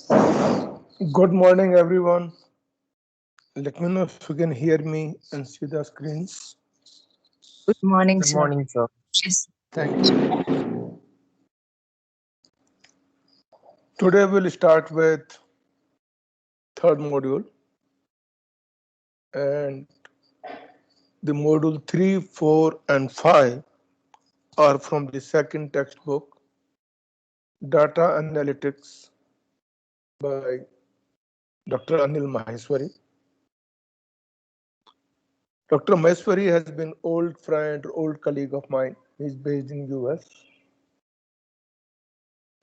Good morning, everyone. Let me know if you can hear me and see the screens. Good morning, Good sir. morning, sir. Yes. Thank you. Today we'll start with third module, and the module 3, 4, and 5 are from the second textbook, Data Analytics by Dr. Anil Maheshwari. Dr. Maheshwari has been old friend, old colleague of mine. He's based in US.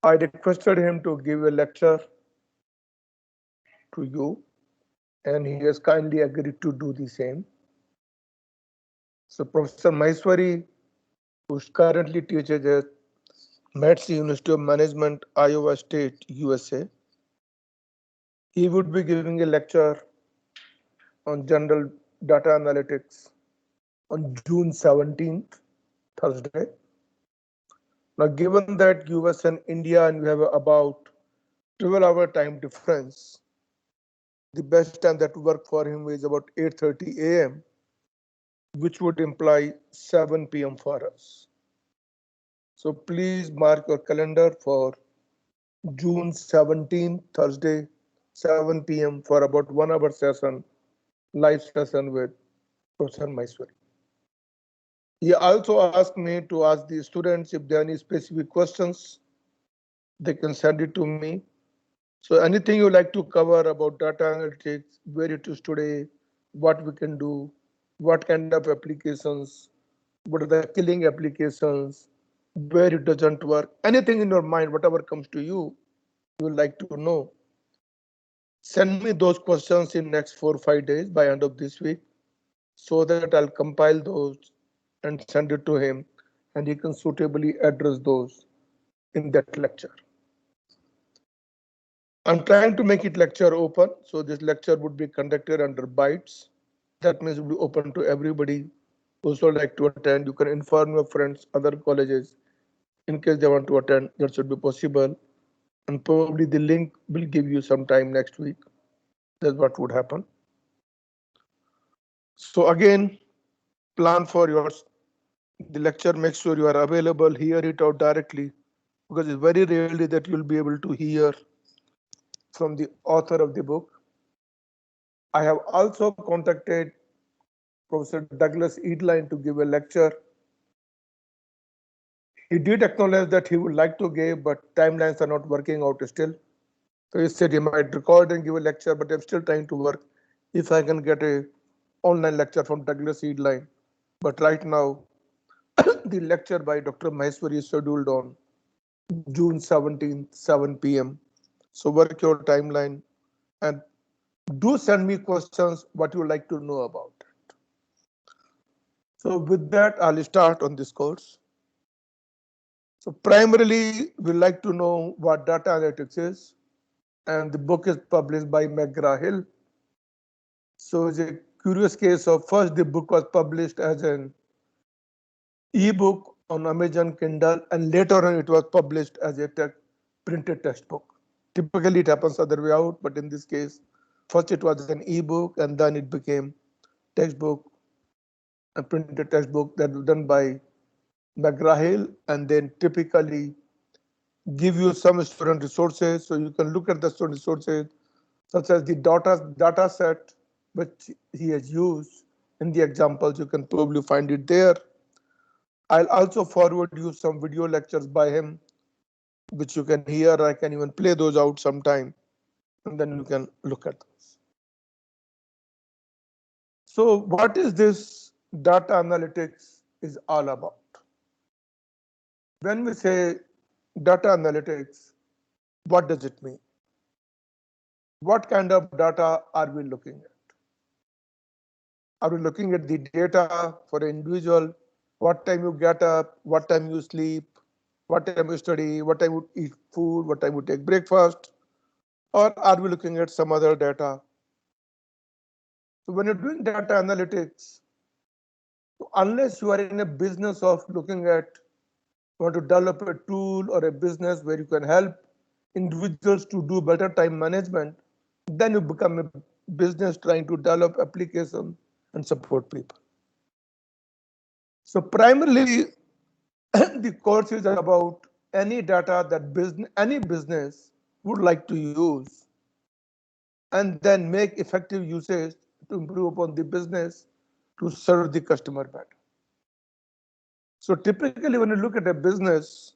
I requested him to give a lecture to you, and he has kindly agreed to do the same. So Professor Maheshwari, who currently teaches at METS University of Management, Iowa State, USA, he would be giving a lecture on general data analytics on June 17th, Thursday. Now, given that US and India and we have about 12-hour time difference, the best time that would work for him is about 8:30 a.m., which would imply 7 p.m. for us. So please mark your calendar for June 17th, Thursday, 7 p.m. for about 1 hour session, live session with Professor Maheshwari. He also asked me to ask the students if there are any specific questions, they can send it to me. So anything you like to cover about data analytics, where it is today, what we can do, what kind of applications, what are the killing applications, where it doesn't work, anything in your mind, whatever comes to you would like to know, send me those questions in next 4 or 5 days by end of this week so that I'll compile those and send it to him and he can suitably address those in that lecture. I'm trying to make it lecture open, so this lecture would be conducted under bytes. That means it will be open to everybody who also like to attend. You can inform your friends, other colleges, in case they want to attend. That should be possible. And probably the link will give you some time next week. That's what would happen. So again, plan for yours. The lecture, make sure you are available, hear it out directly, because it's very rarely that you'll be able to hear from the author of the book. I have also contacted Professor Douglas Edline to give a lecture. He did acknowledge that he would like to give, but timelines are not working out still. So he said he might record and give a lecture, but I'm still trying to work if I can get a online lecture from Douglas Edline. But right now, the lecture by Dr. Maheshwari is scheduled on June 17th, 7 p.m. So work your timeline and do send me questions what you like to know about it. So with that, I'll start on this course. So primarily, we like to know what data analytics is, and the book is published by McGraw-Hill. So it's a curious case of first the book was published as an ebook on Amazon Kindle, and later on it was published as a printed textbook. Typically, it happens other way out, but in this case, first it was an ebook, and then it became textbook, a printed textbook that was done by McGraw-Hill, and then typically give you some student resources, so you can look at the student resources such as the data set which he has used in the examples. You can probably find it there. I'll also forward you some video lectures by him which you can hear. I can even play those out sometime and then you can look at those. So what is this data analytics is all about? When we say data analytics, what does it mean? What kind of data are we looking at? Are we looking at the data for an individual? What time you get up, what time you sleep, what time you study, what time you eat food, what time you take breakfast? Or are we looking at some other data? So when you're doing data analytics, unless you are in a business of looking at, you want to develop a tool or a business where you can help individuals to do better time management, then you become a business trying to develop application and support people. So primarily, the course is about any data that any business would like to use and then make effective usage to improve upon the business to serve the customer better. So typically when you look at a business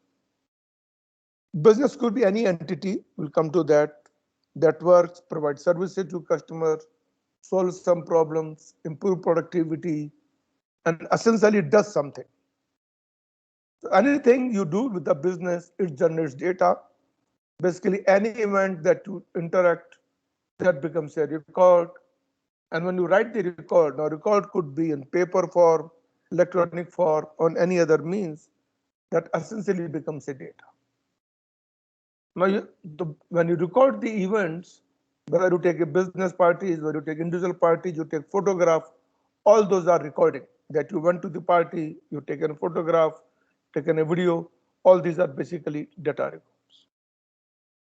could be any entity, we'll come to that works, provide services to customers, solve some problems, improve productivity, and essentially does something. So anything you do with the business, it generates data. Basically, any event that you interact, that becomes a record. And when you write the record, now record could be in paper form, electronic form, on any other means, that essentially becomes a data. Now, when you record the events, whether you take a business parties, whether you take individual parties, you take photograph, all those are recording. That you went to the party, you taken a photograph, taken a video, all these are basically data records.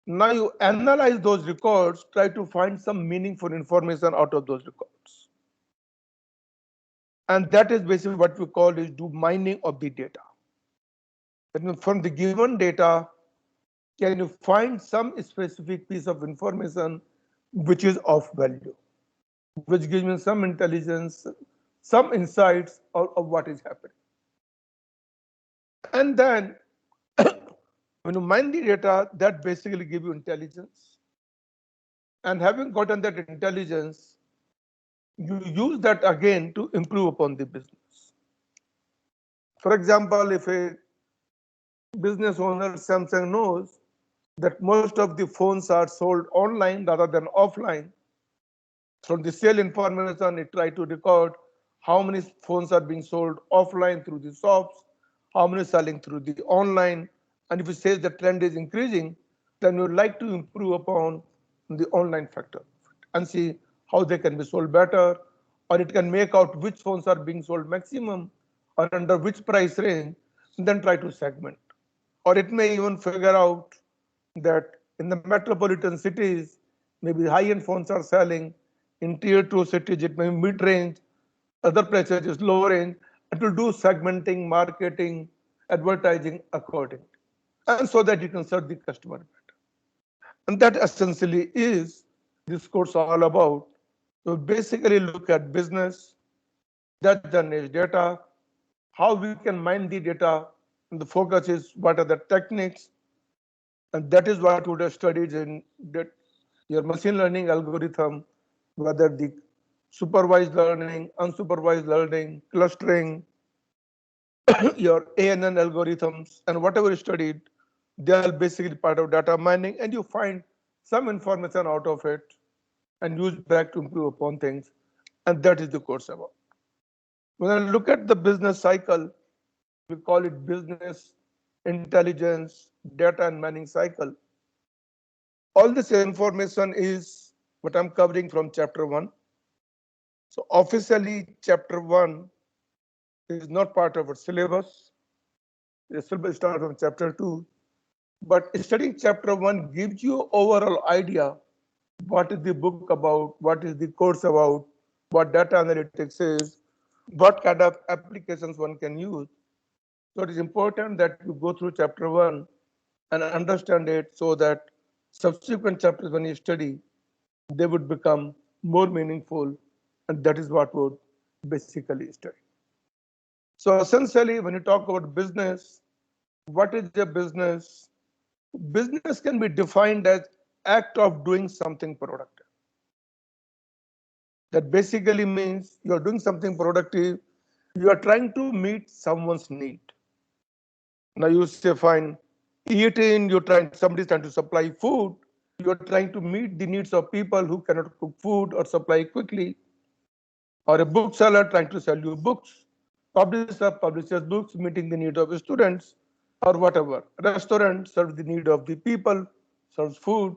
Now you analyze those records, try to find some meaningful information out of those records. And that is basically what we call is do mining of the data. That means from the given data, can you find some specific piece of information which is of value, which gives me some intelligence, some insights of what is happening. And then when you mine the data, that basically gives you intelligence. And having gotten that intelligence, you use that again to improve upon the business. For example, if a business owner, Samsung, knows that most of the phones are sold online rather than offline, from the sale information, it try to record how many phones are being sold offline through the shops, how many selling through the online. And if it says the trend is increasing, then you'd like to improve upon the online factor and see how they can be sold better, or it can make out which phones are being sold maximum or under which price range, and then try to segment. Or it may even figure out that in the metropolitan cities, maybe high-end phones are selling. In tier 2 cities, it may be mid-range, other places is low range, and to do segmenting, marketing, advertising accordingly. And so that you can serve the customer better. And that essentially is this course all about. So basically look at business, that generates data, how we can mine the data, and the focus is what are the techniques, and that is what would have studied in that your machine learning algorithm, whether the supervised learning, unsupervised learning, clustering, your ANN algorithms, and whatever you studied, they are basically part of data mining, and you find some information out of it and use back to improve upon things, and that is the course about. When I look at the business cycle, we call it business intelligence, data and mining cycle. All this information is what I'm covering from chapter 1. So officially, chapter 1 is not part of our syllabus. The syllabus starts from chapter 2. But studying chapter 1 gives you overall idea what is the book about, what is the course about, what data analytics is, what kind of applications one can use. So it is important that you go through chapter 1 and understand it so that subsequent chapters when you study, they would become more meaningful, and that is what would basically study. So essentially, when you talk about business, what is a business? Business can be defined as act of doing something productive. That basically means you are doing something productive, you are trying to meet someone's need. Now you say, fine, eating, somebody's trying to supply food, you're trying to meet the needs of people who cannot cook food or supply quickly, or a bookseller trying to sell you books, publisher publishes books meeting the need of students, or whatever. Restaurant serves the need of the people, serves food.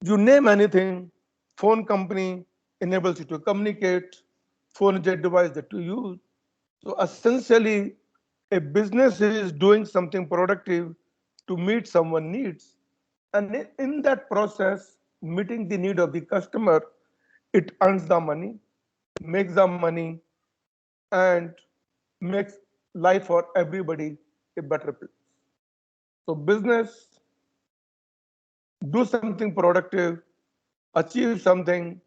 You name anything, phone company enables you to communicate, phone is a device that you use. So essentially, a business is doing something productive to meet someone's needs. And in that process, meeting the need of the customer, it earns the money, makes the money, and makes life for everybody a better place. So business, do something productive, achieve something,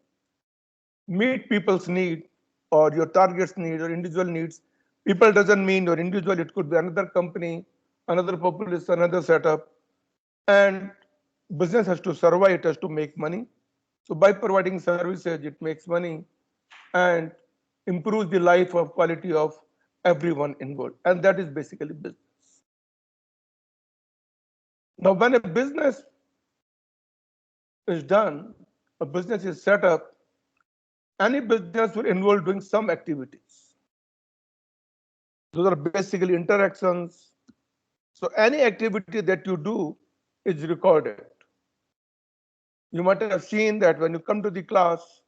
meet people's need or your target's need or individual needs. People doesn't mean your individual, it could be another company, another population, another setup. And business has to survive, it has to make money. So by providing services, it makes money and improves the life of quality of everyone involved. And that is basically business. Now, when a business is done, a business is set up, any business will involve doing some activities. Those are basically interactions. So any activity that you do is recorded. You might have seen that when you come to the class,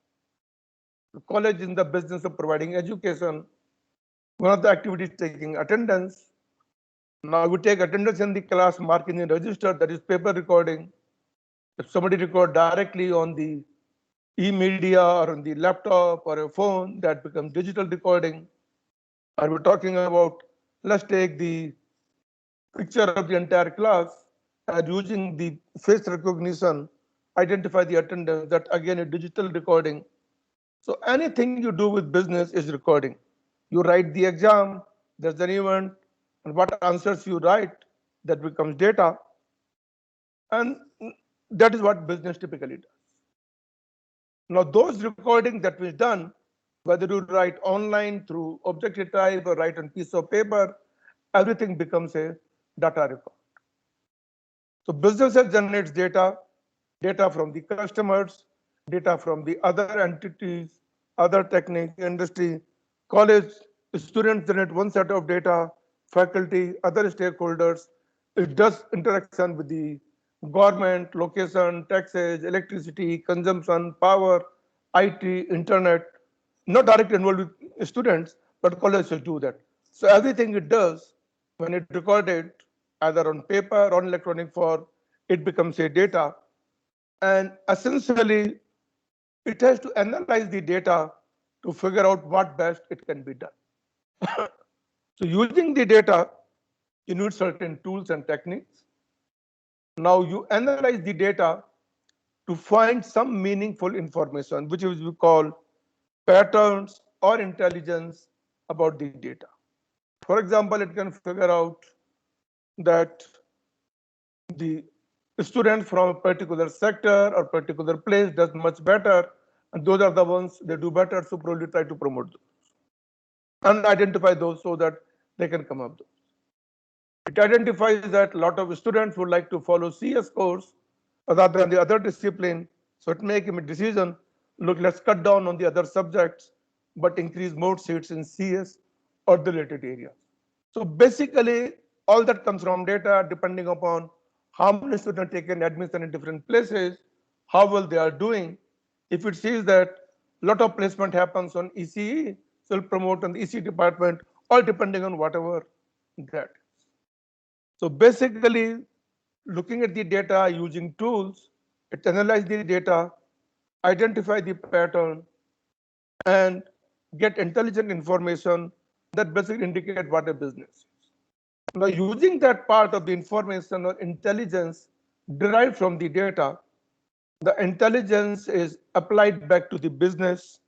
the college is in the business of providing education. One of the activities is taking attendance. Now we take attendance in the class, mark in the register, that is paper recording. If somebody record directly on the e-media or on the laptop or a phone, that becomes digital recording. Are we talking about, let's take the picture of the entire class and using the face recognition, identify the attendance, that again a digital recording. So anything you do with business is recording. You write the exam, there's an event, and what answers you write, that becomes data. And that is what business typically does. Now, those recordings that was done, whether you write online through objective type or write on piece of paper, everything becomes a data record. So businesses generates data, data from the customers, data from the other entities, other technique, industry, college students generate one set of data, faculty, other stakeholders. It does interaction with the government, location, taxes, electricity, consumption, power, IT, internet, not directly involved with students, but colleges do that. So everything it does, when it recorded either on paper or on electronic form, it becomes a data. And essentially, it has to analyze the data to figure out what best it can be done. So using the data, you need certain tools and techniques. Now you analyze the data to find some meaningful information, which is we call patterns or intelligence about the data. For example, it can figure out that the student from a particular sector or particular place does much better, and those are the ones they do better, so probably try to promote those and identify those so that they can come up. It identifies that a lot of students would like to follow CS course rather than the other discipline, so it makes a decision, look, let's cut down on the other subjects, but increase more seats in CS or the related areas. So basically, all that comes from data, depending upon how many students taken admission in different places, how well they are doing. If it sees that a lot of placement happens on ECE, so it'll promote on the ECE department, all depending on whatever that. So basically, looking at the data using tools, it analyze the data, identify the pattern, and get intelligent information that basically indicate what a business is. Now, using that part of the information or intelligence derived from the data, the intelligence is applied back to the business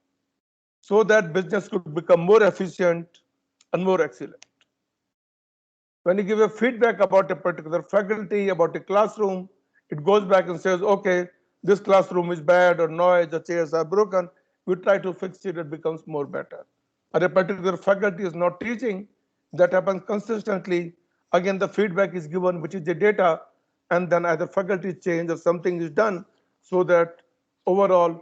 so that business could become more efficient and more excellent. When you give a feedback about a particular faculty, about a classroom, it goes back and says, okay, this classroom is bad or noise, the chairs are broken. We try to fix it, it becomes more better. Or a particular faculty is not teaching, that happens consistently. Again, the feedback is given, which is the data, and then either faculty change or something is done so that overall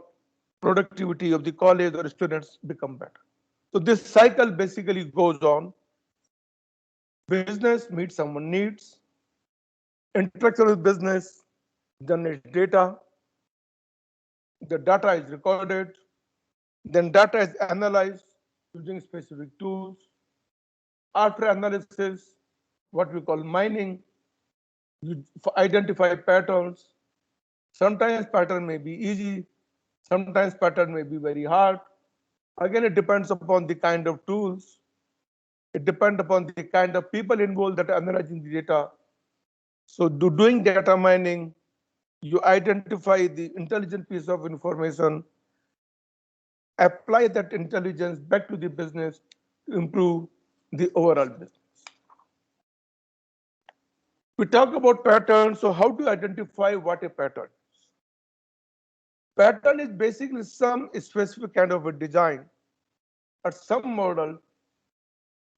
productivity of the college or students become better. So this cycle basically goes on. Business meets someone needs, interaction with business generates data, the data is recorded, then data is analyzed using specific tools. After analysis, what we call mining, you identify patterns, Sometimes pattern may be easy, sometimes pattern may be very hard. Again, it depends upon the kind of tools. It depends upon the kind of people involved that are analyzing the data. So doing data mining, you identify the intelligent piece of information, apply that intelligence back to the business to improve the overall business. We talk about patterns, so how to identify what a pattern is? Pattern is basically some specific kind of a design or some model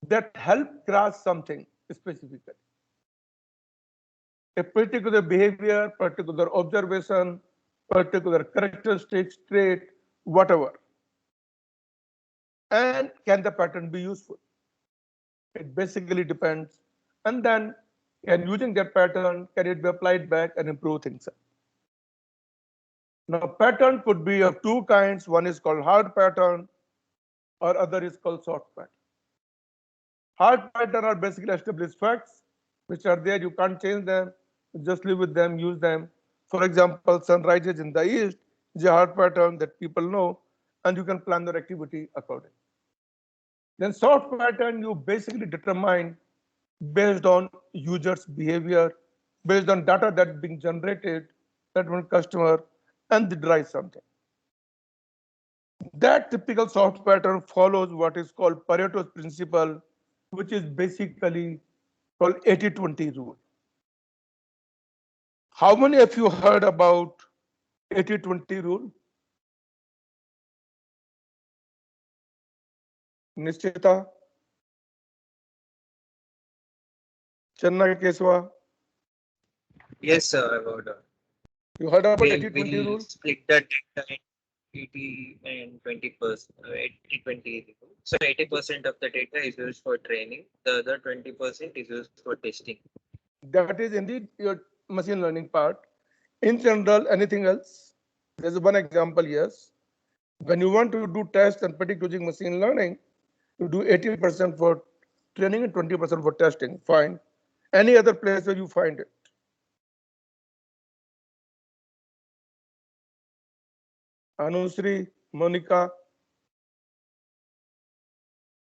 that help grasp something specifically. A particular behavior, particular observation, particular characteristics, trait, whatever. And can the pattern be useful? It basically depends. And then, can using that pattern, can it be applied back and improve things? Now, pattern could be of two kinds. One is called hard pattern, or other is called soft pattern. Hard pattern are basically established facts, which are there. You can't change them. You just live with them, use them. For example, sun rises in the east is a hard pattern that people know, and you can plan their activity accordingly. Then soft pattern, you basically determine based on users' behavior, based on data that's being generated, that one customer, and they drive something. That typical soft pattern follows what is called Pareto's principle, which is basically called 80-20 rule. How many of you heard about 80-20 rule? Nishchita? Channa Keswa? Yes, sir, about You heard about we 80-20 will rule? split the data in 80 and 20%, 80-20. So 80% of the data is used for training, the other 20% is used for testing. That is indeed your machine learning part. In general, anything else? There's one example, yes. When you want to do test and predict using machine learning, you do 80% for training and 20% for testing. Fine. Any other place where you find it? Anusri, Monica.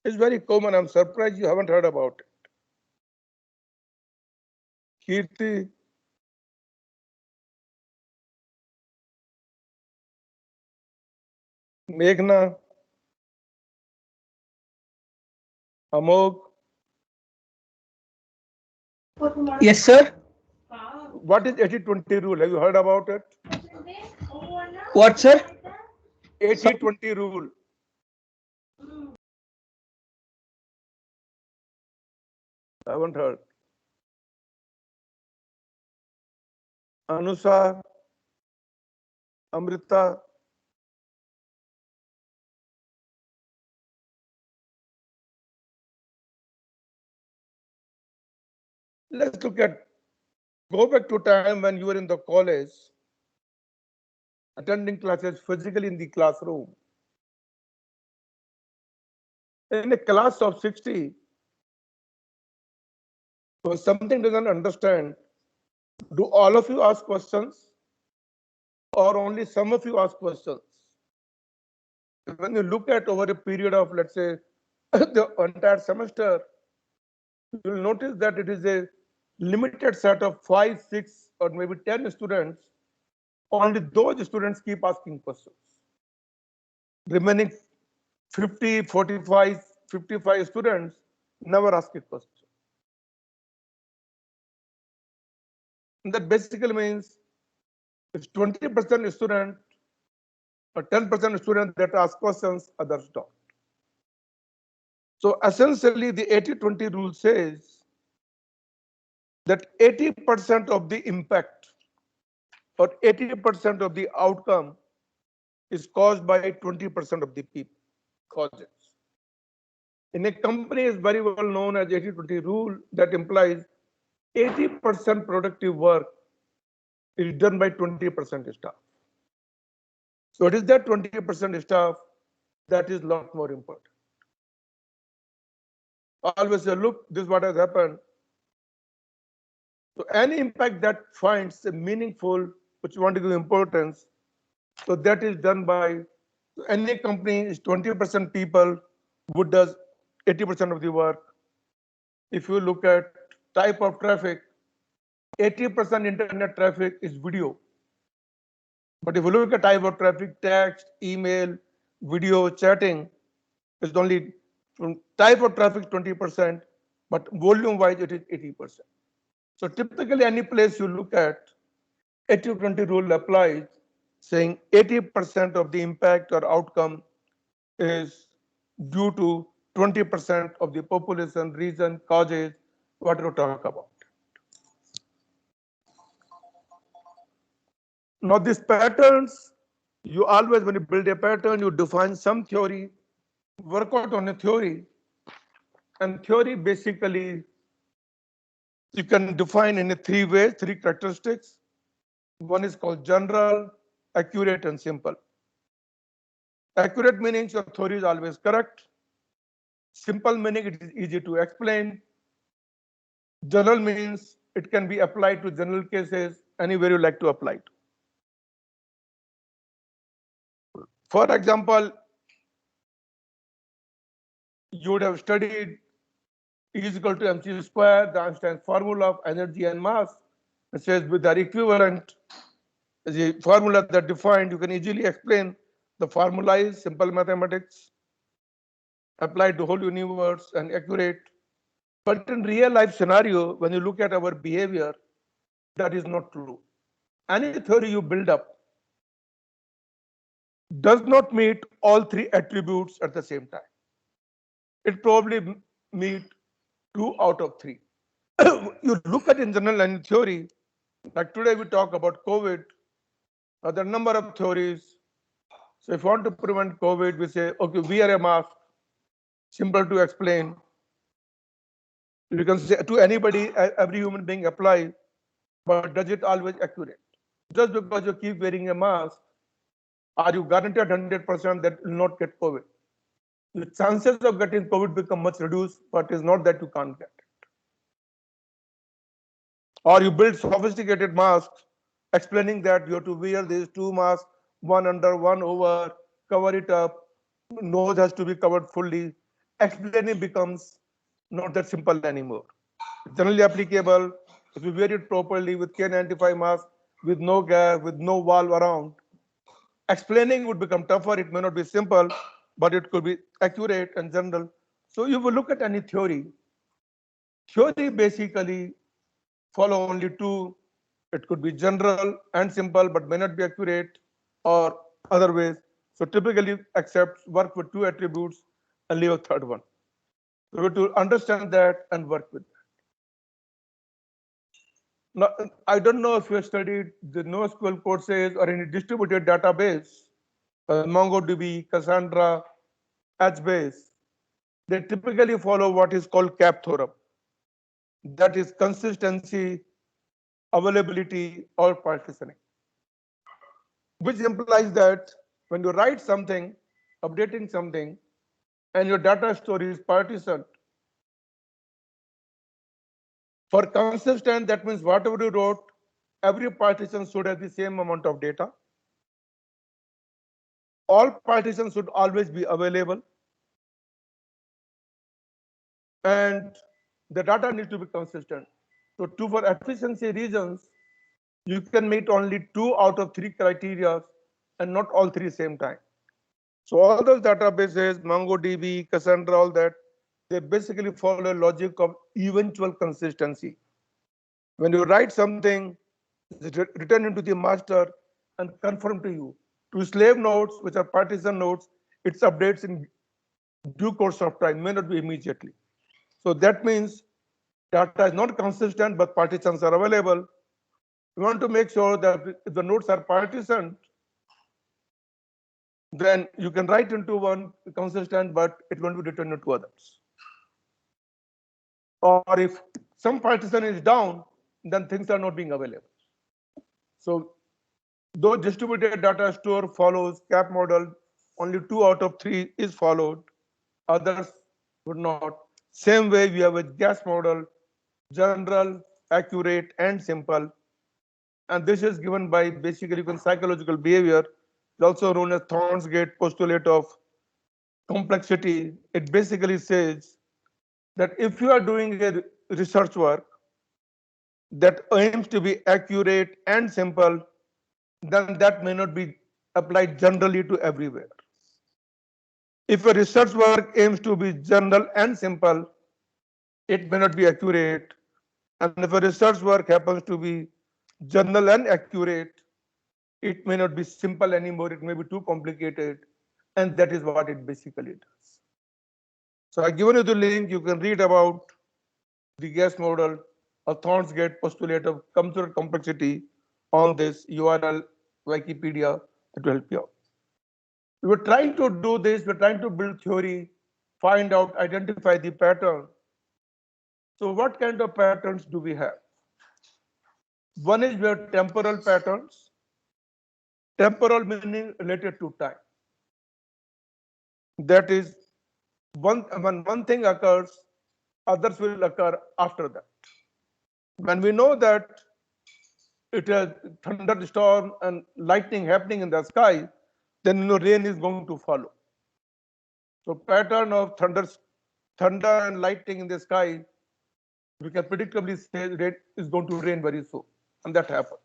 It's very common. I'm surprised you haven't heard about it. Kirti. Meghna. Amog. Yes, sir. What is 80-20 rule? Have you heard about it? What, sir? 80-20 rule. I haven't heard. Anusa, Amrita. Let's go back to time when you were in the college, attending classes physically in the classroom. In a class of 60, when something doesn't understand, do all of you ask questions or only some of you ask questions? When you look at over a period of, let's say, the entire semester, you'll notice that it is a limited set of 5, 6, or maybe 10 students. Only those students keep asking questions. Remaining 50, 45, 55 students never ask a question. And that basically means it's 20% student or 10% student that ask questions, others don't. So essentially, the 80-20 rule says that 80% of the impact or 80% of the outcome is caused by 20% of the people causes. In a company, is very well known as 80-20 rule that implies 80% productive work is done by 20% staff. So it is that 20% staff that is a lot more important. Always say, look, this is what has happened. So any impact that finds a meaningful which you want to give importance. So that is done by any company is 20% people who does 80% of the work. If you look at type of traffic, 80% internet traffic is video. But if you look at type of traffic, text, email, video, chatting, is only from type of traffic 20%, but volume wise it is 80%. So typically any place you look at, 80-20 rule applies, saying 80% of the impact or outcome is due to 20% of the population, reason, causes, what you talk about. Now these patterns, you always, when you build a pattern, you define some theory, work out on a theory, and theory basically you can define in a three ways, three characteristics. One is called general, accurate, and simple. Accurate meaning your theory is always correct. Simple meaning it is easy to explain. General means it can be applied to general cases anywhere you like to apply to. For example, you would have studied E is equal to mc square, the Einstein formula of energy and mass. It says with their equivalent, the formula that defined, you can easily explain. The formula is simple mathematics, applied to whole universe and accurate. But in real life scenario, when you look at our behavior, that is not true. Any theory you build up does not meet all three attributes at the same time. It probably meet 2 out of 3. You look at in general and in theory, like today we talk about COVID, there are a number of theories. So if you want to prevent COVID, we say, okay, wear a mask, simple to explain. You can say to anybody, every human being apply, but does it always accurate? Just because you keep wearing a mask, are you guaranteed 100% that you will not get COVID? The chances of getting COVID become much reduced, but it's not that you can't get it. Or you build sophisticated masks, explaining that you have to wear these 2 masks, one under, one over, cover it up, nose has to be covered fully. Explaining becomes not that simple anymore. Generally applicable, if you wear it properly with K95 mask, with no gap, with no valve around, explaining would become tougher. It may not be simple, but it could be accurate and general. So you will look at any theory. Theory basically follow only 2. It could be general and simple, but may not be accurate or other ways. So typically accept work with 2 attributes and leave a third one. So we have to understand that and work with that. Now, I don't know if you have studied the NoSQL courses or any distributed database, MongoDB, Cassandra, HBase. They typically follow what is called CAP theorem. That is consistency, availability, or partitioning, which implies that when you write something, updating something, and your data store is partitioned, for consistent, that means whatever you wrote, every partition should have the same amount of data. All partitions should always be available. And the data needs to be consistent. So for efficiency reasons, you can meet only 2 out of 3 criteria and not all 3 same time. So all those databases, MongoDB, Cassandra, all that, they basically follow a logic of eventual consistency. When you write something, it's written into the master and confirmed to you. To slave nodes, which are partition nodes, it updates in due course of time, may not be immediately. So that means data is not consistent, but partitions are available. We want to make sure that if the nodes are partitioned, then you can write into one consistent, but it won't be written into others. Or if some partition is down, then things are not being available. So though distributed data store follows CAP model, only 2 out of 3 is followed, others would not. Same way we have a gas model, general, accurate, and simple. and this is given by basically psychological behavior, also known as Thorn's-Gate postulate of complexity. It basically says that if you are doing a research work that aims to be accurate and simple, then that may not be applied generally to everywhere. If a research work aims to be general and simple, it may not be accurate. And if a research work happens to be general and accurate, it may not be simple anymore. It may be too complicated. And that is what it basically does. So I've given you the link. You can read about the gas model or Thorn's-Gate postulate of computer complexity on this URL Wikipedia. It will help you out. We were trying to do this. We're trying to build theory, find out, identify the pattern. So what kind of patterns do we have? One is we have temporal patterns. Temporal meaning related to time. That is, when one thing occurs, others will occur after that. When we know that it is thunderstorm and lightning happening in the sky, then rain is going to follow. So pattern of thunder and lightning in the sky, we can predictably say rain is going to rain very soon, and that happens.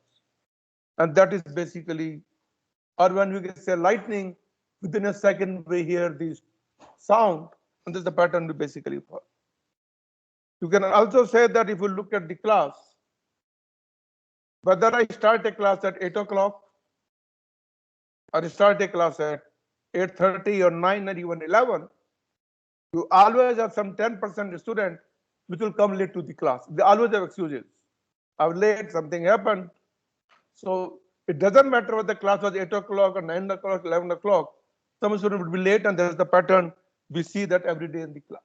And that is basically, or when we can say lightning, within a second we hear this sound, and this is the pattern we basically follow. You can also say that if you look at the class, whether I start a class at 8 o'clock or start a class at 8:30 or 9 or even 11, you always have some 10% student which will come late to the class. They always have excuses. I was late, something happened. So it doesn't matter whether the class was 8 o'clock or 9 o'clock, 11 o'clock. Some student would be late, and there's the pattern. We see that every day in the class.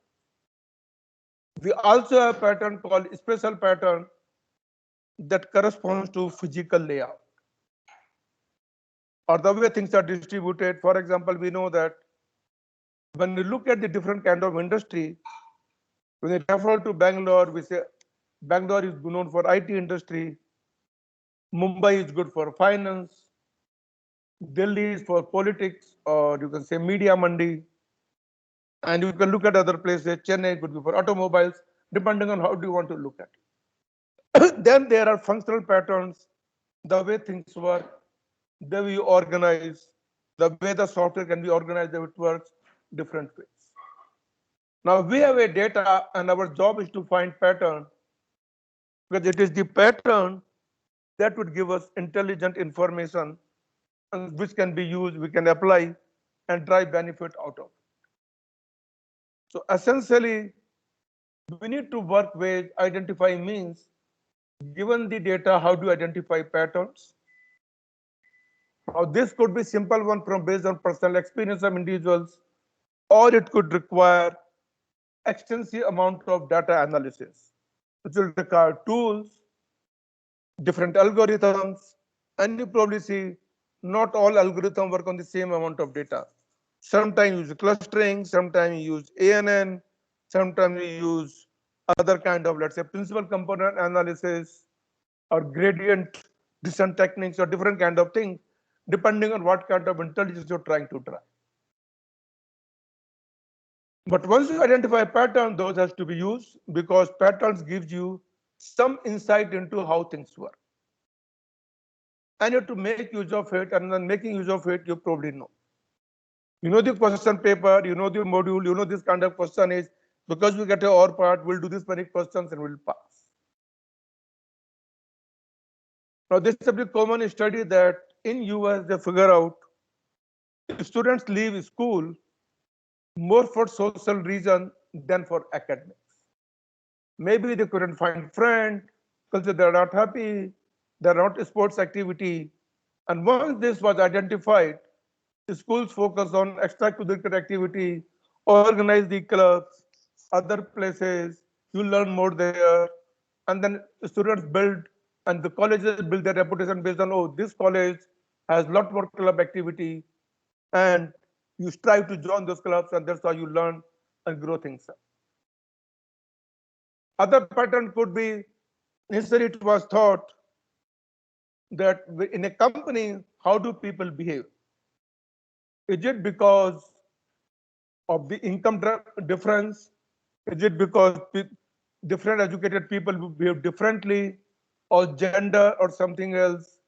We also have a pattern called spatial pattern that corresponds to physical layout or the way things are distributed. For example, we know that when we look at the different kind of industry, when we refer to Bangalore, we say Bangalore is known for IT industry, Mumbai is good for finance, Delhi is for politics, or you can say media mandi, and you can look at other places. Chennai could be for automobiles, depending on how do you want to look at it. Then there are functional patterns, the way things work, the way you organize, the way the software can be organized, the way it works, different ways. Now we have a data, and our job is to find pattern, because it is the pattern that would give us intelligent information, and which can be used, we can apply and drive benefit out of. So essentially, we need to work with identifying means. Given the data, how do you identify patterns? Now this could be simple one from based on personal experience of individuals, or it could require extensive amount of data analysis, which will require tools, different algorithms, and you probably see not all algorithms work on the same amount of data. Sometimes you use clustering, sometimes you use ANN, sometimes you use other kind of, let's say, principal component analysis or gradient descent techniques or different kind of things, depending on what kind of intelligence you're trying to drive. But once you identify a pattern, those has to be used, because patterns gives you some insight into how things work. And you have to make use of it, and then making use of it, you probably know. You know the question paper, you know the module, you know this kind of question is, because we get our part, we'll do this many questions and we'll pass. Now this is a very common study that in US they figure out students leave school more for social reason than for academics. Maybe they couldn't find friend, because they're not happy, they're not sports activity. And once this was identified, the schools focus on extracurricular activity, organize the clubs, other places, you learn more there. And then students build, and the colleges build their reputation based on, oh, this college has a lot more club activity, and you strive to join those clubs, and that's how you learn and grow things up. Other pattern could be, initially it was thought that in a company, how do people behave? Is it because of the income difference? Is it because different educated people behave differently, or gender, or something else?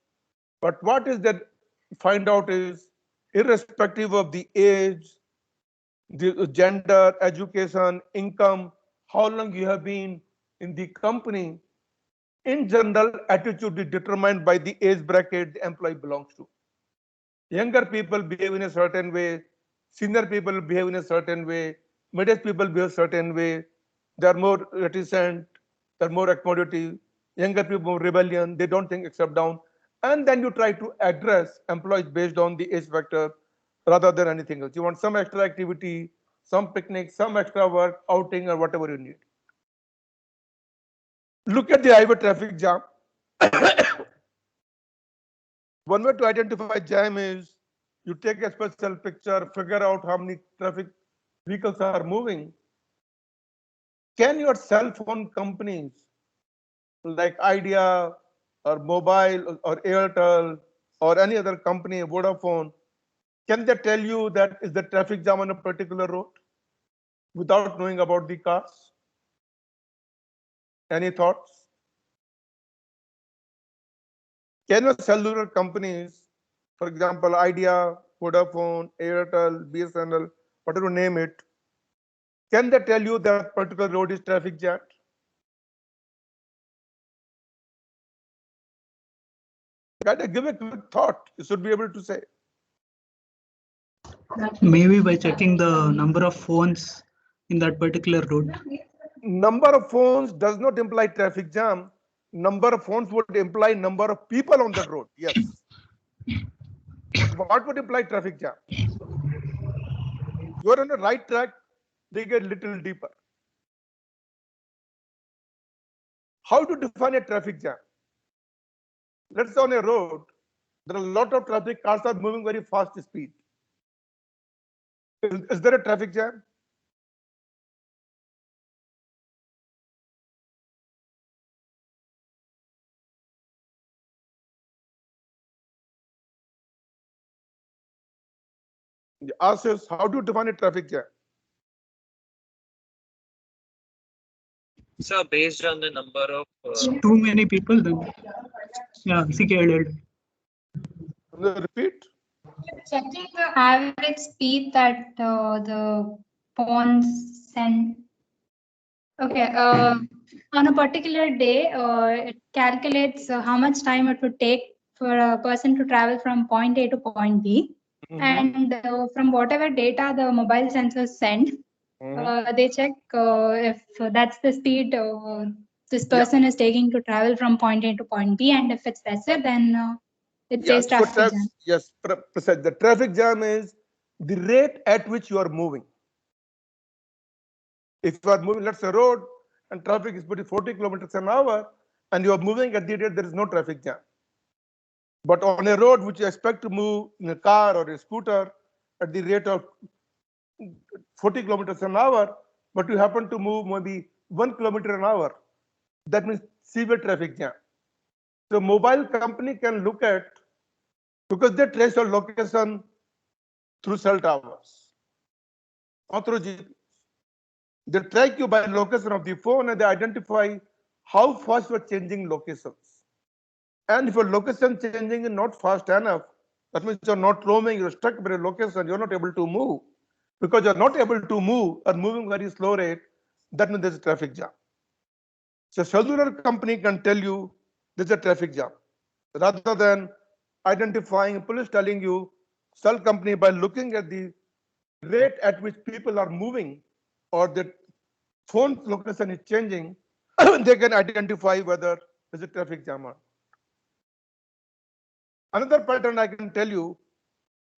But what is that find out is, irrespective of the age, the gender, education, income, how long you have been in the company, in general, attitude is determined by the age bracket the employee belongs to. Younger people behave in a certain way, senior people behave in a certain way, middle people behave a certain way. They are more reticent, they're more accommodative. Younger people more rebellion, they don't think except down. And then you try to address employees based on the age factor rather than anything else. You want some extra activity, some picnic, some extra work, outing, or whatever you need. Look at the highway traffic jam. One way to identify jam is you take a special picture, figure out how many traffic vehicles are moving. Can your cell phone companies like Idea or Mobile or Airtel or any other company, Vodafone, can they tell you that is the traffic jam on a particular road without knowing about the cars? Any thoughts? Can your cellular companies, for example, Idea, Vodafone, Airtel, BSNL, whatever you name it, can they tell you that particular road is traffic jammed? Gotta give a quick thought. You should be able to say. Maybe by checking the number of phones in that particular road. Number of phones does not imply traffic jam. Number of phones would imply number of people on that road. Yes. But what would imply traffic jam? You're on the right track, they get little deeper. How to define a traffic jam? Let's say on a road, there are a lot of traffic, cars are moving very fast speed. Is there a traffic jam? Ask us, how do you define a traffic jam? So based on the number of Too many people then. Yeah, CKLL. Repeat. Checking the average speed that the phones send. Okay. On a particular day, it calculates how much time it would take for a person to travel from point A to point B. And from whatever data the mobile sensors send, they check if that's the speed this person is taking to travel from point A to point B. And if it's lesser, then it says So traffic jam. yes, precise. The traffic jam is the rate at which you are moving. If you are moving, let's say road, and traffic is putting 40 kilometers an hour, and you are moving at the rate, there is no traffic jam. But on a road which you expect to move in a car or a scooter at the rate of 40 kilometers an hour, but you happen to move maybe 1 kilometer an hour, that means severe traffic jam. So mobile company can look at, because they trace your location through cell towers or through GPS. They track you by location of the phone and they identify how fast you are changing locations. And if your location changing is not fast enough, that means you're not roaming, you're stuck by a location, you're not able to move. Because you're not able to move or moving very slow rate, that means there's a traffic jam. So cellular company can tell you there's a traffic jam rather than identifying, police telling you, cell company by looking at the rate at which people are moving or the phone location is changing, they can identify whether there's a traffic jam or not. Another pattern I can tell you,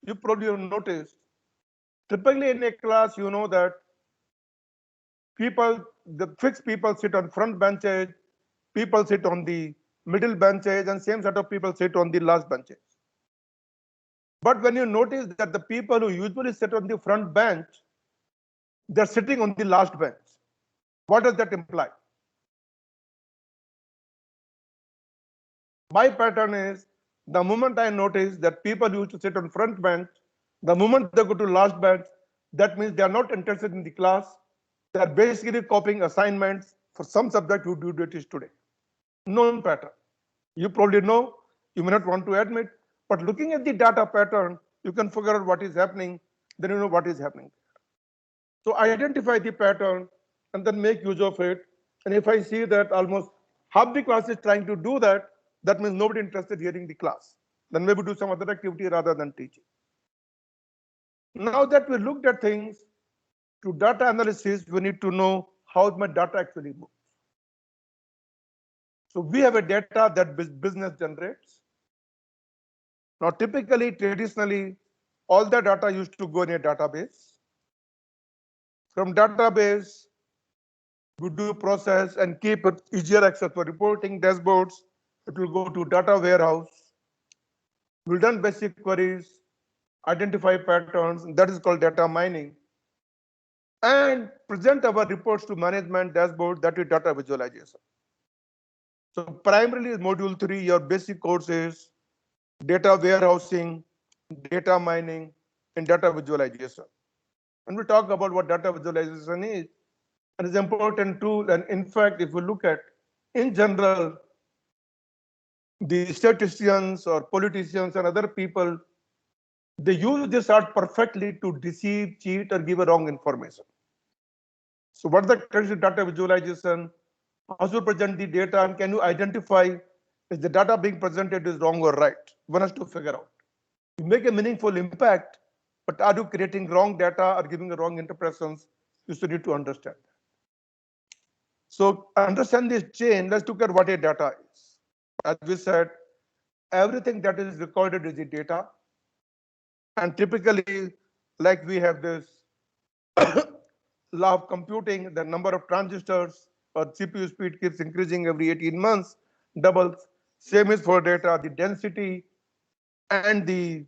you probably have noticed, typically in a class, you know that the fixed people sit on front benches, people sit on the middle benches, and same set of people sit on the last benches. But when you notice that the people who usually sit on the front bench, they're sitting on the last bench. What does that imply? My pattern is The moment I notice that people used to sit on front bench, the moment they go to last bench, that means they are not interested in the class. They are basically copying assignments for some subject who do it is today. Known pattern. You probably know, you may not want to admit, but looking at the data pattern, you can figure out what is happening, then you know what is happening. So identify the pattern and then make use of it. And if I see that almost half the class is trying to do that, that means nobody interested hearing the class. Then maybe do some other activity rather than teaching. Now that we looked at things, to data analysis, we need to know how my data actually moves. So we have a data that business generates. Now, typically, traditionally, all the data used to go in a database. From database, we do process and keep it easier access for reporting dashboards. It will go to data warehouse. We'll run basic queries, identify patterns, and that is called data mining, and present our reports to management dashboard, that is data visualization. So primarily module 3, your basic course is data warehousing, data mining, and data visualization. And we talk about what data visualization is. And it's an important tool. And in fact, if we look at, in general, the statisticians or politicians and other people, they use this art perfectly to deceive, cheat, or give a wrong information. So what the data visualization? How to present the data, and can you identify if the data being presented is wrong or right? One has to figure out. You make a meaningful impact, but are you creating wrong data or giving wrong interpretations? You still need to understand that. So understand this chain. Let's look at what a data is. As we said, everything that is recorded is a data. And typically, like we have this law of computing, the number of transistors or CPU speed keeps increasing every 18 months, doubles. Same is for data, the density and the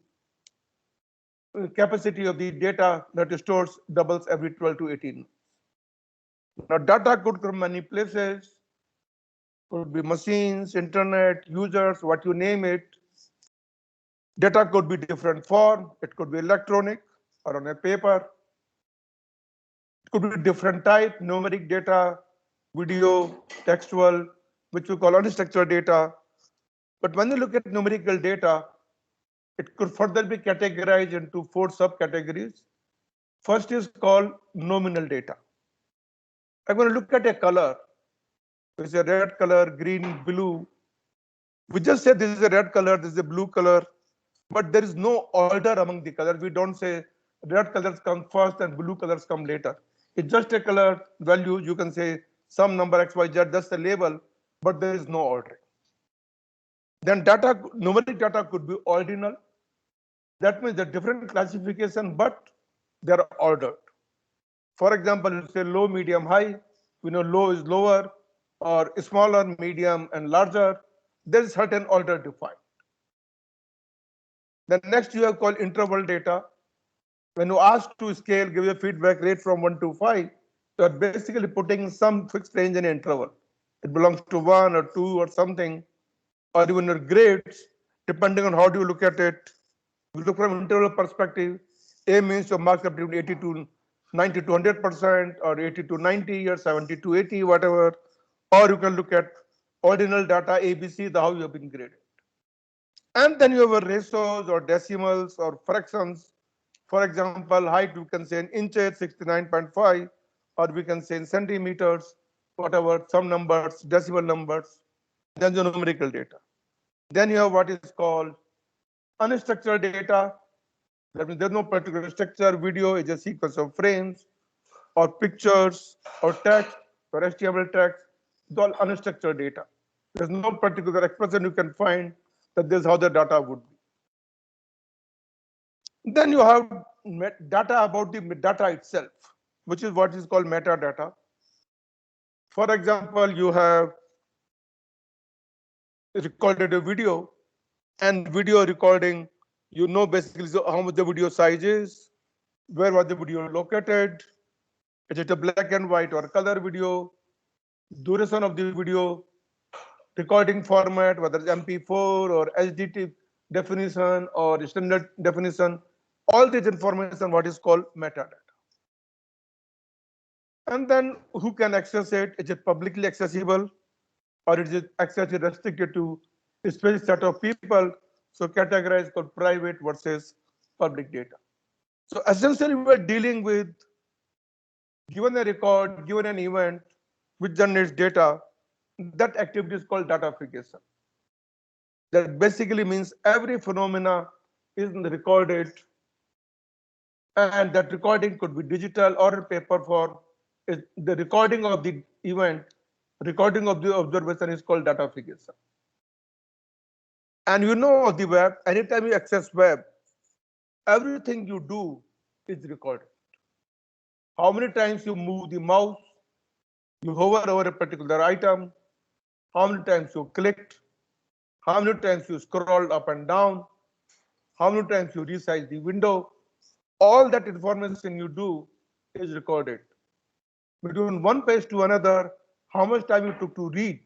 capacity of the data that it stores doubles every 12 to 18 months. Now, data could come many places, could be machines, internet, users, what you name it. Data could be different form. It could be electronic or on a paper. It could be different type, numeric data, video, textual, which we call unstructured data. But when you look at numerical data, it could further be categorized into 4 subcategories. First is called nominal data. I'm going to look at a color. It's a red color, green, blue. We just say this is a red color, this is a blue color, but there is no order among the colors. We don't say red colors come first and blue colors come later. It's just a color value. You can say some number X, Y, Z, that's the label, but there is no order. Then data, numeric data could be ordinal. That means the different classification, but they are ordered. For example, you say low, medium, high. We know low is lower, or smaller, medium, and larger. There is certain order defined. Then next you have called interval data. When you ask to scale, give a feedback rate from 1 to 5, you are basically putting some fixed range in an interval. It belongs to 1 or 2 or something, or even your grades, depending on how do you look at it. We look from interval perspective. A means your marks are between 80 to 90 to 100%, or 80 to 90, or 70 to 80, whatever. Or you can look at ordinal data, ABC, the how you have been graded. And then you have ratios or decimals or fractions. For example, height, we can say in inches, 69.5, or we can say in centimeters, whatever, some numbers, decimal numbers. Then the numerical data. Then you have what is called unstructured data. That means there's no particular structure. Video is a sequence of frames, or pictures, or text, or HTML text. It's all unstructured data. There's no particular expression you can find that this is how the data would be. Then you have data about the data itself, which is what is called metadata. For example, you have recorded a video, and video recording, you know basically how much the video size is, where was the video located, is it a black and white or color video, duration of the video, recording format, whether it's MP4 or HDT, definition or standard definition, all this information what is called metadata. And then who can access it? Is it publicly accessible or is it access restricted to a specific set of people? So categorized called private versus public data. So essentially we're dealing with given a record, given an event which generates data, that activity is called datafication. That basically means every phenomena is recorded, and that recording could be digital or in paper form. The recording of the event, recording of the observation is called datafication. And you know the web, anytime you access web, everything you do is recorded. How many times you move the mouse, you hover over a particular item, how many times you clicked, how many times you scrolled up and down, how many times you resize the window, all that information you do is recorded. Between one page to another, how much time you took to read.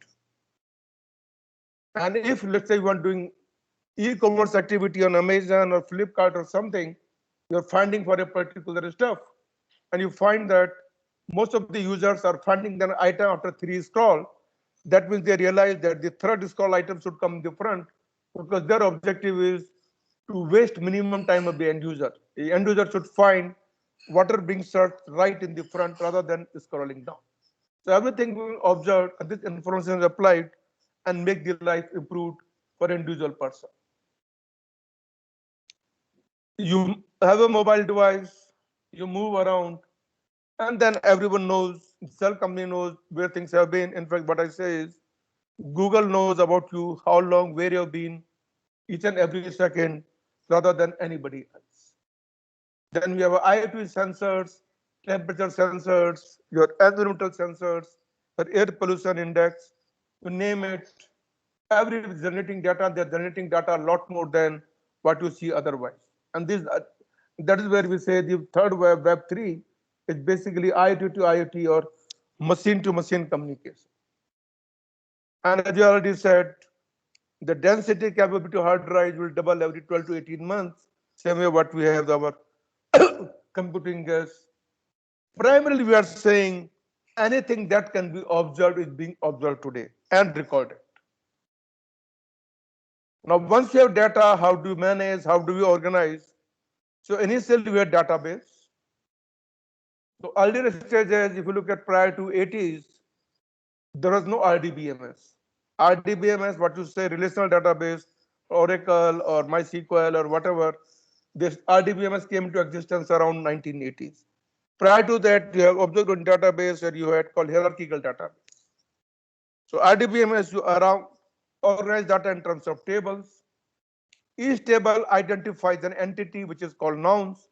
And if, let's say, you are doing e-commerce activity on Amazon or Flipkart or something, you're finding for a particular stuff, and you find that most of the users are finding an item after 3 scroll. That means they realize that the third scroll item should come in the front because their objective is to waste minimum time of the end user. The end user should find what are being searched right in the front rather than scrolling down. So everything we observe and this information is applied and make the life improved for individual person. You have a mobile device, you move around, and then everyone knows, cell company knows where things have been. In fact, what I say is Google knows about you, how long, where you've been, each and every second, rather than anybody else. Then we have IoT sensors, temperature sensors, your environmental sensors, your air pollution index, you name it. Every generating data, they're generating data a lot more than what you see otherwise. And this, that is where we say the third web, Web 3, is basically IoT to IoT or machine to machine communication. And as you already said, the density capability of hard drive will double every 12 to 18 months, same way what we have our computing gas. Primarily, we are saying anything that can be observed is being observed today and recorded. Now, once you have data, how do you manage? How do we organize? So initially, we had database. So earlier stages, if you look at prior to 80s, there was no RDBMS. RDBMS, what you say, relational database, Oracle or MySQL or whatever, this RDBMS came into existence around 1980s. Prior to that, you have object-oriented database where you had called hierarchical database. So RDBMS, you organize data in terms of tables. Each table identifies an entity which is called nouns.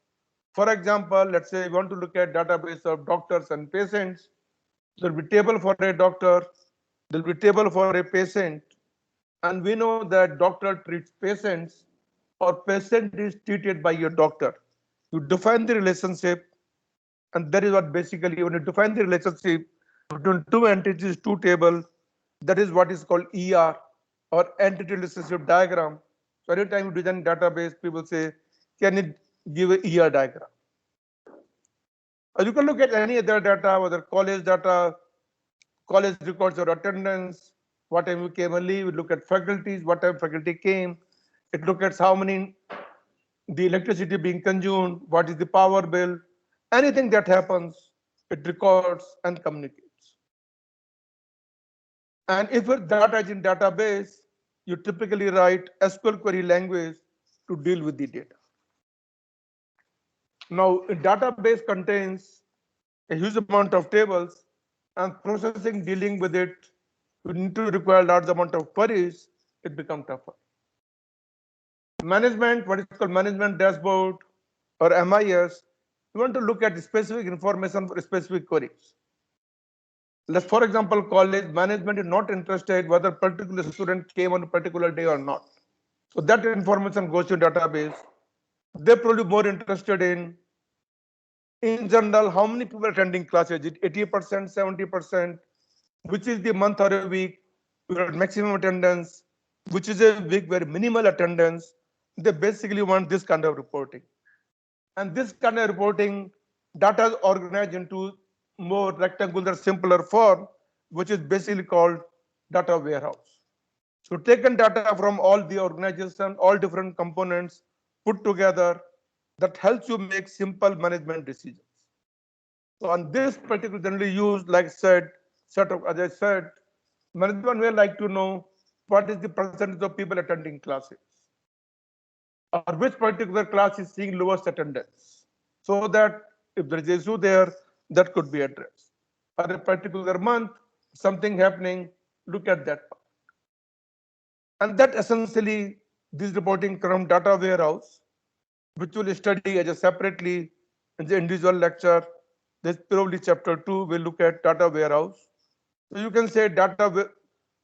For example, let's say you want to look at database of doctors and patients. There will be table for a doctor, there will be table for a patient, and we know that doctor treats patients or patient is treated by your doctor. You define the relationship, and that is what basically when you define the relationship between two entities, two tables, that is what is called ER or entity relationship diagram. So anytime you design database, people say, can you give a ER diagram? Or you can look at any other data, whether college data, college records your attendance, what time you came early, we look at faculties, what time faculty came, it looks at how many, the electricity being consumed, what is the power bill, anything that happens, it records and communicates. And if your data is in database, you typically write SQL query language to deal with the data. Now, a database contains a huge amount of tables, and processing, dealing with it, you need to require large amount of queries, it becomes tougher. Management, what is called management dashboard or MIS, you want to look at specific information for specific queries. Let's, for example, college management is not interested whether particular student came on a particular day or not. So that information goes to database. They're probably more interested in general, how many people are attending classes? Is it 80%, 70%? Which is the month or a week where maximum attendance? Which is a week where minimal attendance? they basically want this kind of reporting. And this kind of reporting, data is organized into more rectangular, simpler form, which is basically called data warehouse. So taken data from all the organization, all different components put together, that helps you make simple management decisions. So on this particular generally used, like said, sort of as I said, management will like to know what is the percentage of people attending classes, or which particular class is seeing lowest attendance, so that if there is issue there, that could be addressed. Or a particular month, something happening, look at that. And that essentially, this reporting from data warehouse, which we'll study as a separately in the individual lecture. This probably chapter 2 will look at data warehouse. So you can say data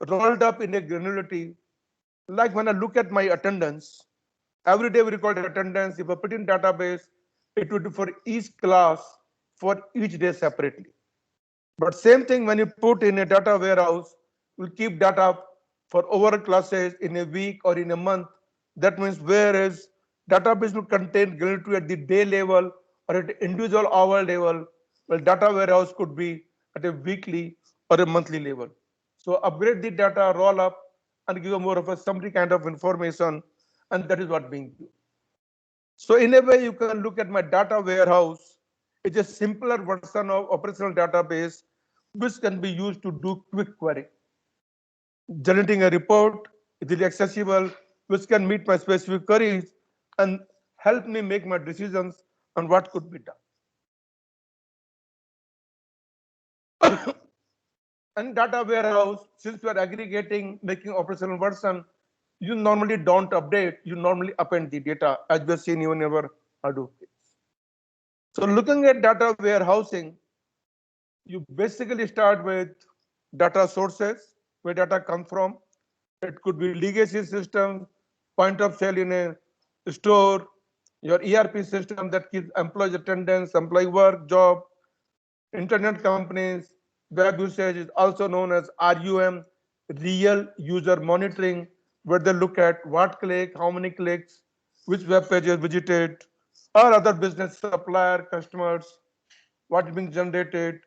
rolled up in a granularity. Like when I look at my attendance, every day we record attendance. If I put in database, it would be for each class for each day separately. But same thing when you put in a data warehouse, we'll keep data for overall classes in a week or in a month. That means whereas database will contain granularity at the day level or at individual hour level, well, data warehouse could be at a weekly or a monthly level. So upgrade the data, roll up, and give a more of a summary kind of information, and that is what being used. So in a way, you can look at my data warehouse. It's a simpler version of operational database, which can be used to do quick query. Generating a report easily accessible, which can meet my specific queries and help me make my decisions on what could be done. And data warehouse, since we are aggregating, making operational version, you normally don't update, you normally append the data, as we have seen even in our Hadoop case. So looking at data warehousing, you basically start with data sources, where data comes from. It could be legacy system, point of sale in a store, your ERP system that keeps employee attendance, employee work, job, internet companies. Web usage is also known as RUM, real user monitoring, where they look at what click, how many clicks, which web pages visited, or other business supplier, customers, what is being generated,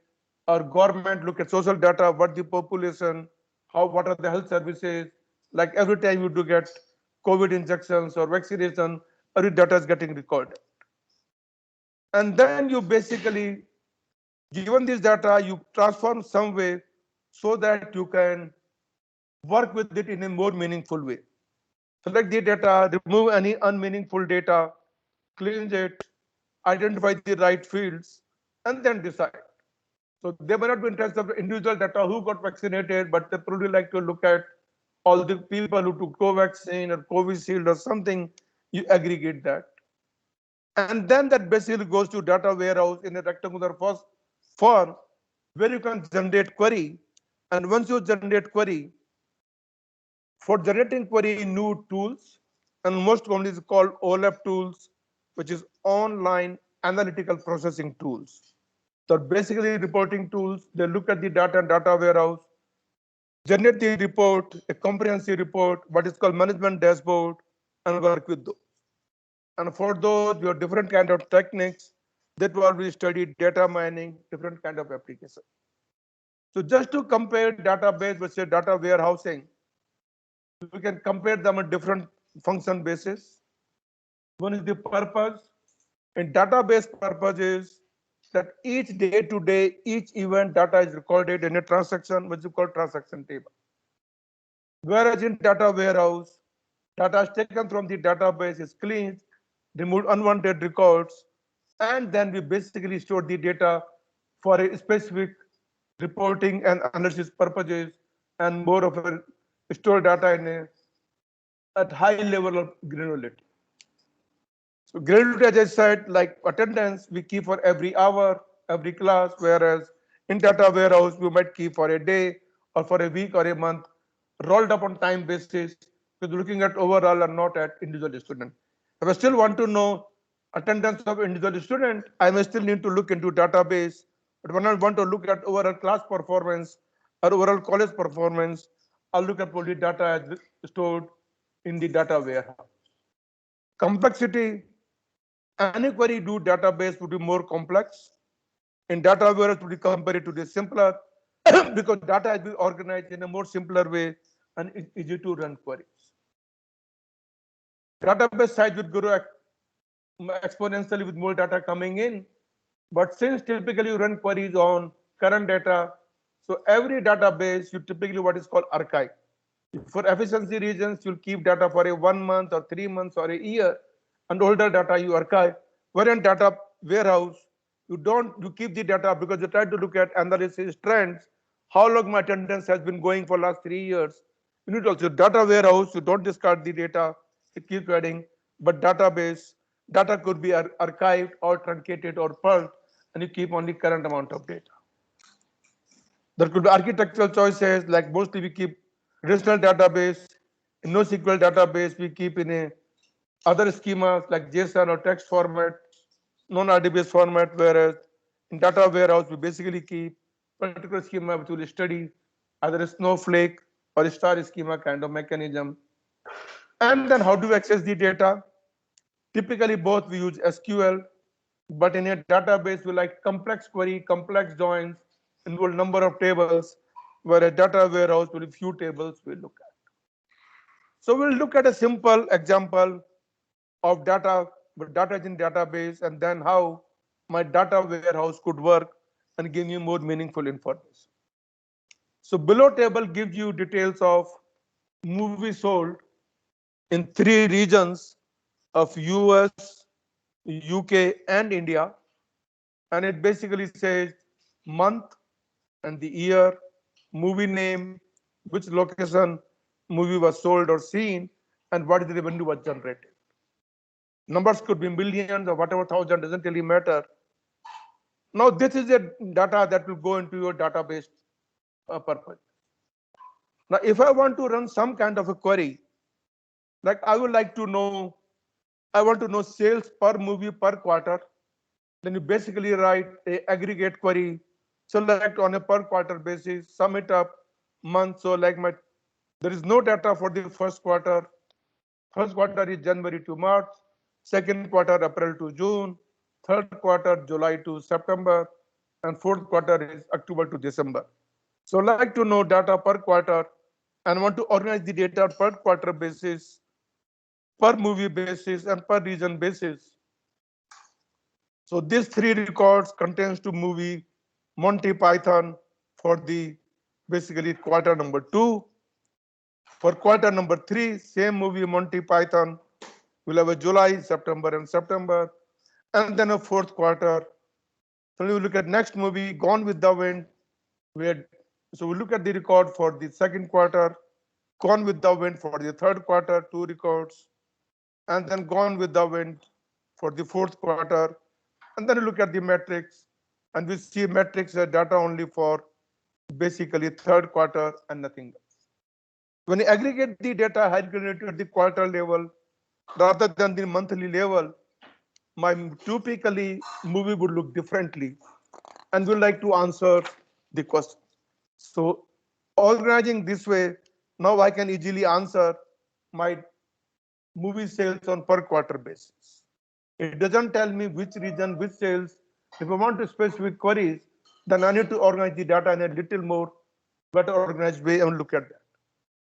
or government look at social data, what the population, how, what are the health services, like every time you do get COVID injections or vaccination, every data is getting recorded. And then you basically, given this data, you transform some way so that you can work with it in a more meaningful way. Select the data, remove any unmeaningful data, cleanse it, identify the right fields, and then decide. So they may not be interested in individual data who got vaccinated, but they probably like to look at all the people who took Covaxin or Covishield or something. You aggregate that. And then that basically goes to data warehouse in a rectangular form where you can generate query. And once you generate query, for generating query, new tools, and most commonly is called OLAP tools, which is online analytical processing tools. So basically reporting tools, they look at the data and data warehouse, generate the report, a comprehensive report, what is called management dashboard, and work with those. And for those, we have different kind of techniques that will be studied, data mining, different kind of application. So just to compare database versus data warehousing, we can compare them on different function basis. One is the purpose. In database purpose is that each day to day, each event data is recorded in a transaction, which is called transaction table. Whereas in data warehouse, data is taken from the database, is cleaned, removed unwanted records, and then we basically store the data for a specific reporting and analysis purposes, and more of a store data in a at high level of granularity. So granularity, as I said, like attendance, we keep for every hour, every class, whereas in data warehouse, we might keep for a day or for a week or a month, rolled up on time basis, because looking at overall and not at individual student. If I still want to know attendance of individual student, I may still need to look into database. But when I want to look at overall class performance or overall college performance, I'll look at only data as stored in the data warehouse. Complexity, any query do database would be more complex. In data warehouse would be compared to the simpler because data has been organized in a more simpler way and it's easy to run queries. Database size would grow exponentially with more data coming in. But since typically you run queries on current data, so every database you typically what is called archive. For efficiency reasons, you'll keep data for a 1 month or 3 months or a year, and older data you archive. Wherein data warehouse, you keep the data because you try to look at analysis trends, how long my attendance has been going for last 3 years. You need also data warehouse, you don't discard the data, it keeps adding, but database, data could be archived or truncated or purged, and you keep only current amount of data. There could be architectural choices, like mostly we keep relational database. In NoSQL database, we keep in a other schemas like JSON or text format, non-RDBS format, whereas in data warehouse, we basically keep particular schema which will study either a Snowflake or a star schema kind of mechanism. And then how do we access the data? Typically, both we use SQL, but in a database, we like complex query, complex joins, involve number of tables, where a data warehouse will be few tables we look at. So we'll look at a simple example of data, but data is in database, and then how my data warehouse could work and give you more meaningful information. So below table gives you details of movies sold in 3 regions of US, UK, and India. And it basically says month and the year, movie name, which location movie was sold or seen, and what is the revenue was generated. Numbers could be millions or whatever thousand, doesn't really matter. Now this is a data that will go into your database purpose. Now if I want to run some kind of a query, like I would like to know, I want to know sales per movie per quarter, then you basically write a aggregate query, select on a per quarter basis, sum it up month. So like there is no data for the first quarter. First quarter is January to March, second quarter April to June, third quarter July to September, and fourth quarter is October to December. So I like to know data per quarter and want to organize the data per quarter basis, per movie basis, and per region basis. So these 3 records contains to movie Monty Python for the basically quarter number 2. For quarter number 3, same movie Monty Python will have a July, September, and September, and then a fourth quarter. So we look at next movie, Gone with the Wind. So we look at the record for the second quarter, Gone with the Wind for the third quarter, 2 records, and then Gone with the Wind for the fourth quarter. And then we look at the metrics, and we see metrics as data only for basically third quarter and nothing else. When you aggregate the data aggregated at the quarter level rather than the monthly level, my typically movie would look differently, and we like to answer the question. So organizing this way, now I can easily answer my movie sales on per quarter basis. It doesn't tell me which region, which sales. If I want to specific queries, then I need to organize the data in a little more better organized way and look at that.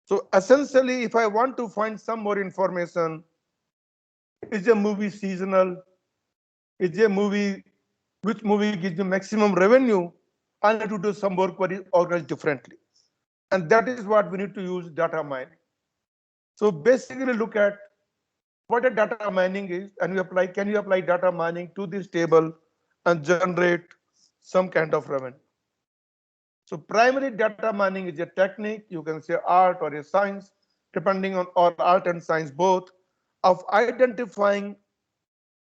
So essentially, if I want to find some more information, is a movie seasonal? Is a movie, which movie gives me maximum revenue? I need to do some more queries organized differently. And that is what we need to use data mining. So basically look at what a data mining is, and can you apply data mining to this table and generate some kind of revenue. So primary data mining is a technique, you can say art or a science, depending on or art and science both, of identifying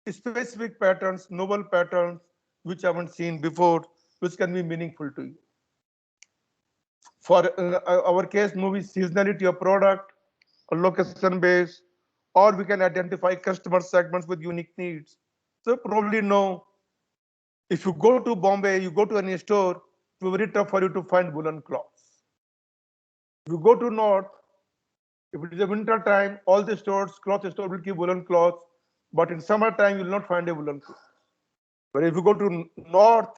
specific patterns, novel patterns, which I haven't seen before, which can be meaningful to you. For our case, movie seasonality of product, or location base, or we can identify customer segments with unique needs. So probably know, if you go to Bombay, you go to any store, it will be very tough for you to find woolen cloths. If you go to North, if it is a winter time, all the stores, cloth store will keep woolen cloths, but in summertime, you'll not find a woolen cloth. But if you go to North,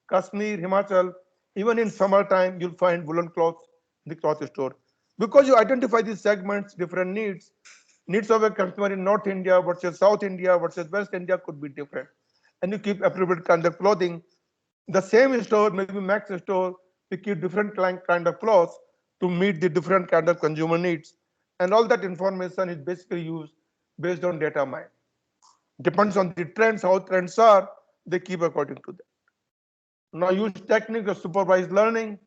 Kashmir, Himachal, even in summertime, you'll find woolen cloths in the cloth store. Because you identify these segments, different needs of a customer in North India versus South India versus West India could be different. And you keep appropriate kind of clothing. The same store, maybe Max store, we keep different kind of clothes to meet the different kind of consumer needs. And all that information is basically used based on data mine. Depends on the trends, how trends are, they keep according to that. Now use technique of supervised learning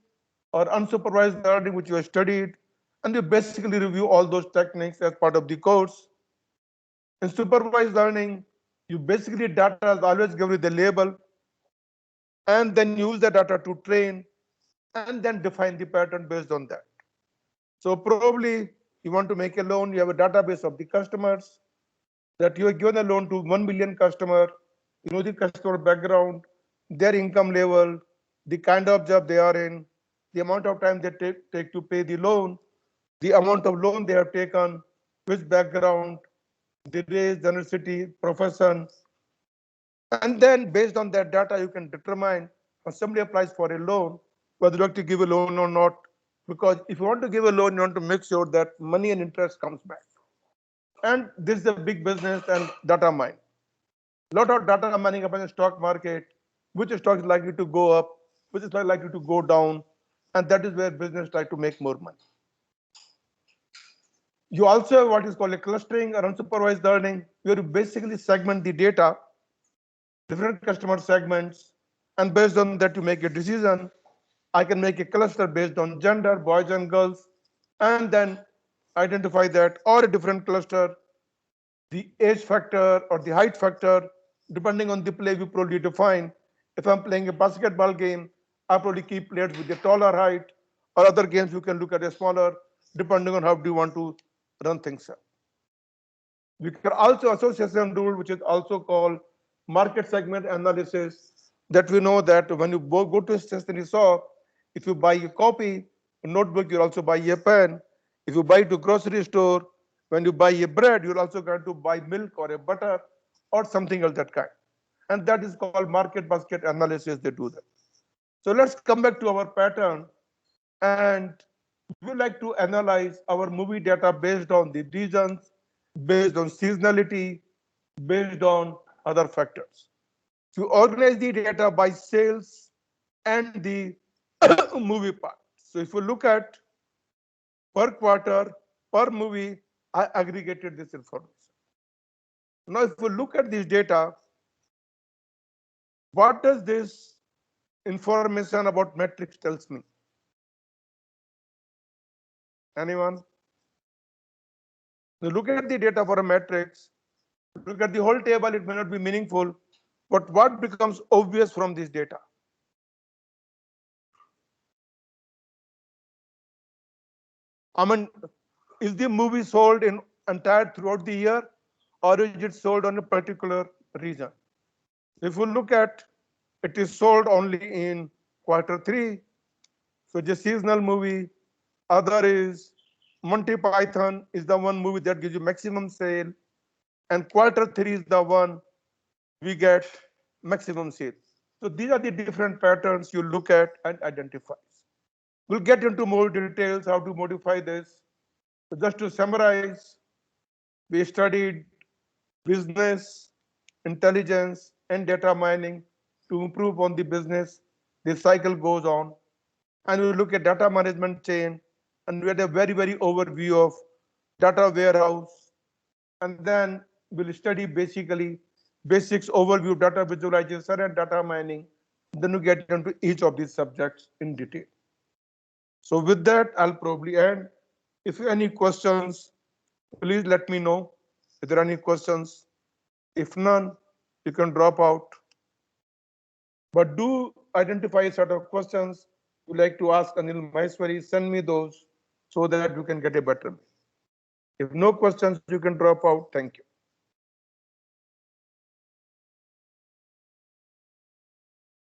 or unsupervised learning, which you have studied, and you basically review all those techniques as part of the course. In supervised learning, you basically data is always given with a label, and then use the data to train, and then define the pattern based on that. So probably you want to make a loan, you have a database of the customers, that you have given a loan to 1 million customer, you know the customer background, their income level, the kind of job they are in, the amount of time they take to pay the loan, the amount of loan they have taken, which background, the race, generosity, profession. And then based on that data, you can determine when somebody applies for a loan, whether you have to give a loan or not. Because if you want to give a loan, you want to make sure that money and interest comes back. And this is a big business and data mine. A lot of data mining happens in the stock market, which stock is likely to go up, which is likely to go down, and that is where business try to make more money. You also have what is called a clustering or unsupervised learning, where you basically segment the data, different customer segments, and based on that you make a decision. I can make a cluster based on gender, boys and girls, and then identify that, or a different cluster, the age factor or the height factor, depending on the play we probably define. If I'm playing a basketball game, I probably keep players with a taller height, or other games you can look at a smaller, depending on how do you want to run things up. We can also association rule, which is also called market segment analysis, that we know that when you go to a stationery shop, if you buy a copy, a notebook, you also buy a pen. If you buy to grocery store, when you buy a bread, you're also going to buy milk or a butter or something of that kind. And that is called market basket analysis, they do that. So let's come back to our pattern, and we like to analyze our movie data based on the regions, based on seasonality, based on other factors. To organize the data by sales and the movie part. So if you look at per quarter, per movie, I aggregated this information. Now, if you look at this data, what does this information about metrics tells me? Anyone? You look at the data for a matrix, look at the whole table, it may not be meaningful, but what becomes obvious from this data? I mean, is the movie sold in entire throughout the year, or is it sold on a particular region? If you look at, it is sold only in Q3. So it's a seasonal movie. Other is Monty Python is the one movie that gives you maximum sale, and Q3 is the one we get maximum sale. So these are the different patterns you look at and identify. We'll get into more details how to modify this. So just to summarize, we studied business, intelligence, and data mining to improve on the business. The cycle goes on. And we look at data management chain, and we had a very overview of data warehouse. And then we'll study basically basics overview of data visualization and data mining. Then we get into each of these subjects in detail. So with that, I'll probably end. If you have any questions, please let me know. If there are any questions, if none, you can drop out. But do identify a set of questions you like to ask Anil Maheshwari, send me those so that you can get a better. If no questions, you can drop out. Thank you.